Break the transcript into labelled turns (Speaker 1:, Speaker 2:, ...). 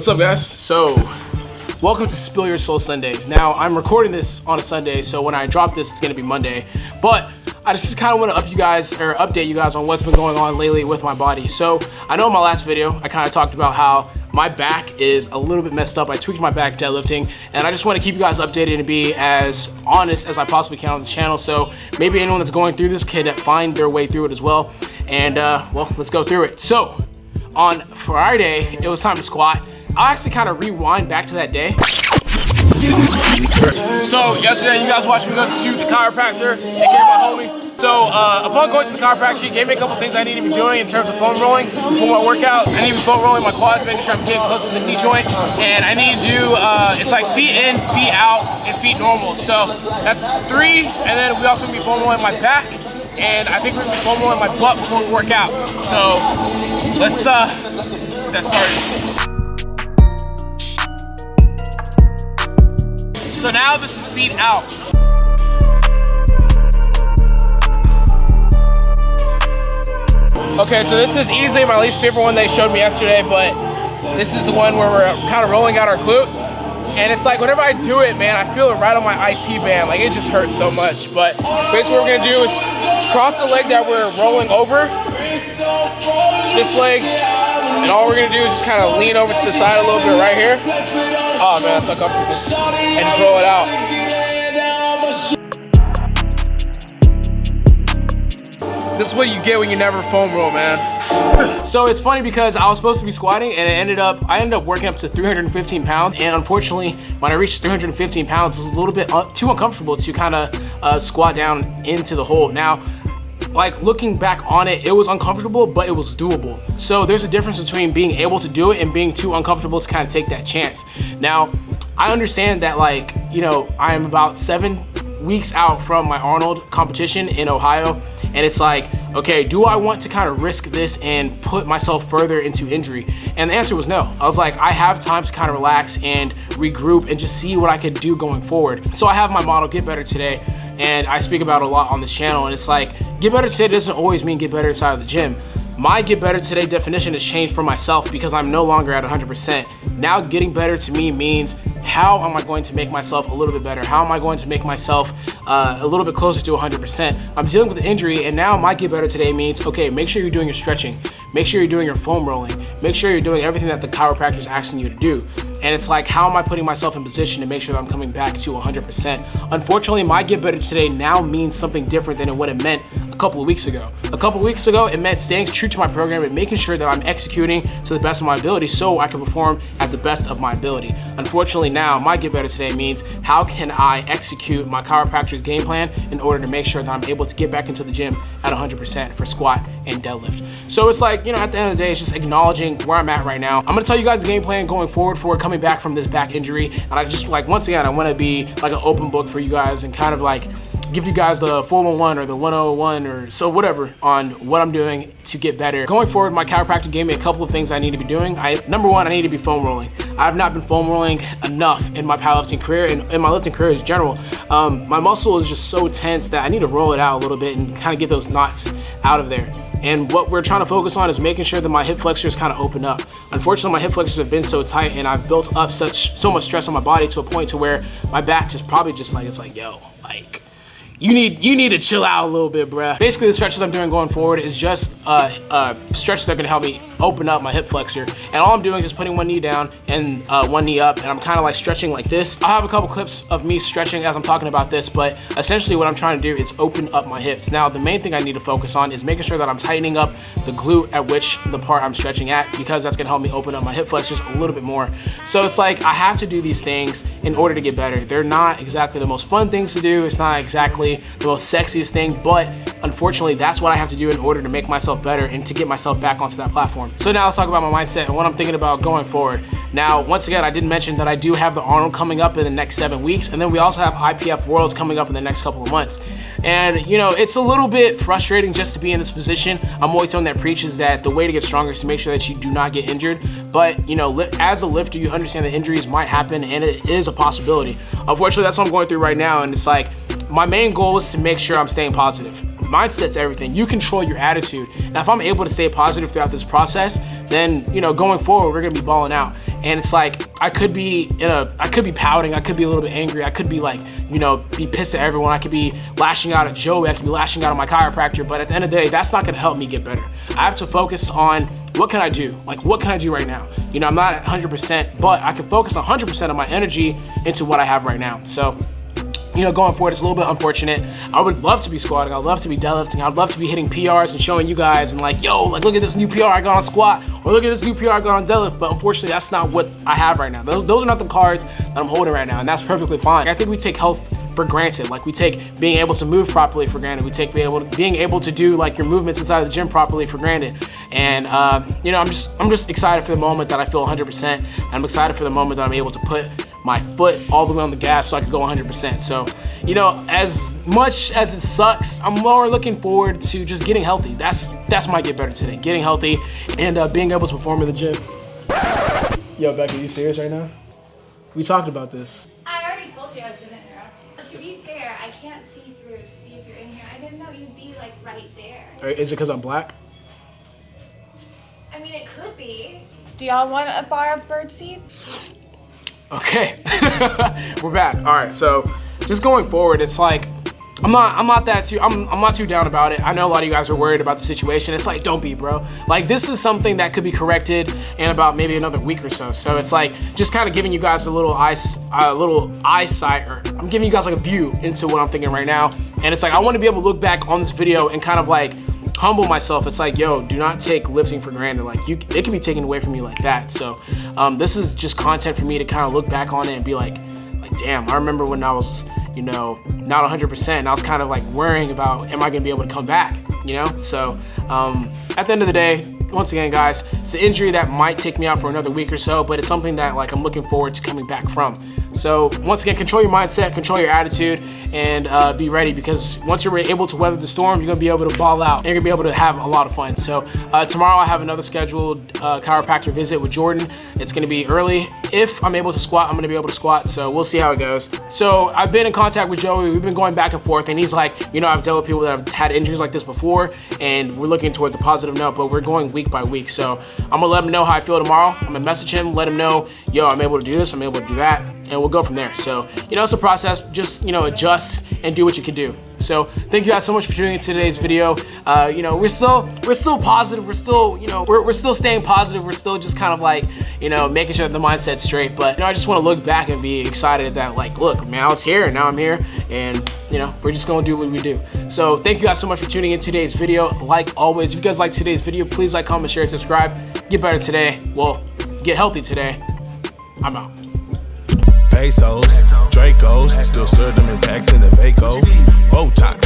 Speaker 1: What's up, guys? So, welcome to Spill Your Soul Sundays. Now, I'm recording this on a Sunday, so when I drop this, it's gonna be Monday. But I just kind of want to update you guys on what's been going on lately with my body. So, I know in my last video, I kind of talked about how my back is a little bit messed up. I tweaked my back deadlifting, and I just want to keep you guys updated and be as honest as I possibly can on this channel. So maybe anyone that's going through this can find their way through it as well. And well, let's go through it. So on Friday, it was time to squat. I'll actually kind of rewind back to that day. So yesterday, you guys watched me go to the chiropractor, aka my homie. So upon going to the chiropractor, he gave me a couple things I need to be doing in terms of foam rolling before my workout. I need to be foam rolling my quads, making sure I'm getting close to the knee joint. And I need to do, it's like feet in, feet out, and feet normal. So that's 3. And then we also be foam rolling my back. And I think we're gonna be foam rolling my butt before we work out. So let's get started. So now this is feet out. Okay, so this is easily my least favorite one they showed me yesterday, but this is the one where we're kind of rolling out our glutes. And it's like, whenever I do it, man, I feel it right on my IT band. Like, it just hurts so much. But basically what we're gonna do is cross the leg that we're rolling over, this leg, and all we're gonna do is just kind of lean over to the side a little bit right here. Oh man, that's uncomfortable. And just roll it out. This is what you get when you never foam roll, man. So it's funny because I was supposed to be squatting and I ended up working up to 315 pounds. And unfortunately, when I reached 315 pounds, it was a little bit too uncomfortable to kind of squat down into the hole. Now, like looking back on it, it was uncomfortable, but it was doable. So there's a difference between being able to do it and being too uncomfortable to kind of take that chance. Now, I understand that, like, you know, I am about 7 weeks out from my Arnold competition in Ohio, and it's like, okay, do I want to kind of risk this and put myself further into injury? And the answer was no. I was like, I have time to kind of relax and regroup and just see what I could do going forward. So I have my model, Get Better Today, and I speak about it a lot on this channel, and it's like, get better today doesn't always mean get better inside of the gym. My Get Better Today definition has changed for myself because I'm no longer at 100%. Now getting better to me means, how am I going to make myself a little bit better? How am I going to make myself a little bit closer to 100%? I'm dealing with an injury, and now my Get Better Today means, okay, make sure you're doing your stretching. Make sure you're doing your foam rolling. Make sure you're doing everything that the chiropractor is asking you to do. And it's like, how am I putting myself in position to make sure that I'm coming back to 100%? Unfortunately, my Get Better Today now means something different than what it meant a couple of weeks ago. A couple of weeks ago, it meant staying true to my program and making sure that I'm executing to the best of my ability so I can perform at the best of my ability. Unfortunately, now my Get Better Today means, how can I execute my chiropractor's game plan in order to make sure that I'm able to get back into the gym at 100% for squat and deadlift. So it's like, you know, at the end of the day, it's just acknowledging where I'm at right now. I'm gonna tell you guys the game plan going forward for coming back from this back injury. And I just, like, once again, I wanna be like an open book for you guys and kind of like give you guys the 411 or the 101 or so whatever on what I'm doing to get better. Going forward, my chiropractor gave me a couple of things I need to be doing. Number one, I need to be foam rolling. I have not been foam rolling enough in my powerlifting career and in my lifting career in general. My muscle is just so tense that I need to roll it out a little bit and kind of get those knots out of there. And what we're trying to focus on is making sure that my hip flexors kind of open up. Unfortunately, my hip flexors have been so tight and I've built up so much stress on my body to a point to where my back just probably just like, it's like, yo, like, you need to chill out a little bit, bruh. Basically, the stretches I'm doing going forward is just stretches that are gonna help me open up my hip flexor. And all I'm doing is just putting one knee down and one knee up, and I'm kind of like stretching like this. I'll have a couple clips of me stretching as I'm talking about this, but essentially what I'm trying to do is open up my hips. Now, the main thing I need to focus on is making sure that I'm tightening up the glute at which the part I'm stretching at, because that's gonna help me open up my hip flexors a little bit more. So it's like, I have to do these things in order to get better. They're not exactly the most fun things to do. It's not exactly the most sexiest thing, but unfortunately, that's what I have to do in order to make myself better and to get myself back onto that platform. So now let's talk about my mindset and what I'm thinking about going forward. Now, once again, I did mention that I do have the Arnold coming up in the next 7 weeks, and then we also have IPF Worlds coming up in the next couple of months. And, you know, it's a little bit frustrating just to be in this position. I'm always someone that preaches that the way to get stronger is to make sure that you do not get injured. But, you know, as a lifter, you understand that injuries might happen, and it is a possibility. Unfortunately, that's what I'm going through right now, and it's like, my main goal is to make sure I'm staying positive. Mindset's everything. You control your attitude. Now, if I'm able to stay positive throughout this process, then, you know, going forward, we're gonna be balling out. and it's like I could be pouting, I could be a little bit angry, I could be like, you know, be pissed at everyone, I could be lashing out at Joey, I could be lashing out at my chiropractor, but at the end of the day, that's not gonna help me get better. I have to focus on what can I do? Like, what can I do right now? You know, I'm not at 100%, but I can focus 100% of my energy into what I have right now. So, you know, going forward, it's a little bit unfortunate. I would love to be squatting. I'd love to be deadlifting. I'd love to be hitting PRs and showing you guys and like, yo, like look at this new PR I got on squat, or look at this new PR I got on deadlift. But unfortunately, that's not what I have right now. Those are not the cards that I'm holding right now, and that's perfectly fine. I think we take health for granted. Like we take being able to move properly for granted. We take being able to do like your movements inside the gym properly for granted. And you know, I'm just excited for the moment that I feel 100%. I'm excited for the moment that I'm able to put my foot all the way on the gas so I can go 100%. So, you know, as much as it sucks, I'm more looking forward to just getting healthy. That's my get better today. Getting healthy and being able to perform in the gym. Yo, Becky, you serious right now? We talked about this.
Speaker 2: I already told you I was gonna interrupt you. To be fair, I can't see through to see if you're in here. I didn't know you'd be like right there.
Speaker 1: Is it because I'm black?
Speaker 2: I mean, it could be.
Speaker 3: Do y'all want a bar of birdseed?
Speaker 1: Okay, we're back. All right, so just going forward, it's like I'm not too down about it. I know a lot of you guys are worried about the situation. It's like, don't be, bro. Like this is something that could be corrected in about maybe another week or so. So it's like just kind of giving you guys a little eyesight, or I'm giving you guys like a view into what I'm thinking right now. And it's like I want to be able to look back on this video and kind of like humble myself. It's like, yo, do not take lifting for granted. Like it can be taken away from you like that. So this is just content for me to kind of look back on it and be like damn, I remember when I was, you know, not 100%, and I was kind of like worrying about, am I gonna be able to come back, you know? So at the end of the day, once again, guys, it's an injury that might take me out for another week or so, but it's something that like I'm looking forward to coming back from. So once again, control your mindset, control your attitude, and be ready, because once you're able to weather the storm, you're gonna be able to ball out, and you're gonna be able to have a lot of fun. So tomorrow I have another scheduled chiropractor visit with Jordan. It's gonna be early. If I'm able to squat, I'm gonna be able to squat, so we'll see how it goes. So I've been in contact with Joey, we've been going back and forth, and he's like, you know, I've dealt with people that have had injuries like this before, and we're looking towards a positive note, but we're going week by week. So I'm gonna let him know how I feel tomorrow. I'm gonna message him, let him know, yo, I'm able to do this, I'm able to do that, and we'll go from there. So, you know, it's a process. Just, you know, adjust and do what you can do. So thank you guys so much for tuning into today's video. You know, we're still positive. We're still, you know, we're still staying positive. We're still just kind of like, you know, making sure that the mindset's straight. But, you know, I just want to look back and be excited that, like, look, man, I was here and now I'm here, and, you know, we're just going to do what we do. So thank you guys so much for tuning in today's video. Like always, if you guys like today's video, please like, comment, share, and subscribe. Get better today. Well, get healthy today. I'm out.
Speaker 4: Pesos, Dracos, still serve them in packs in the Vaco. Botox.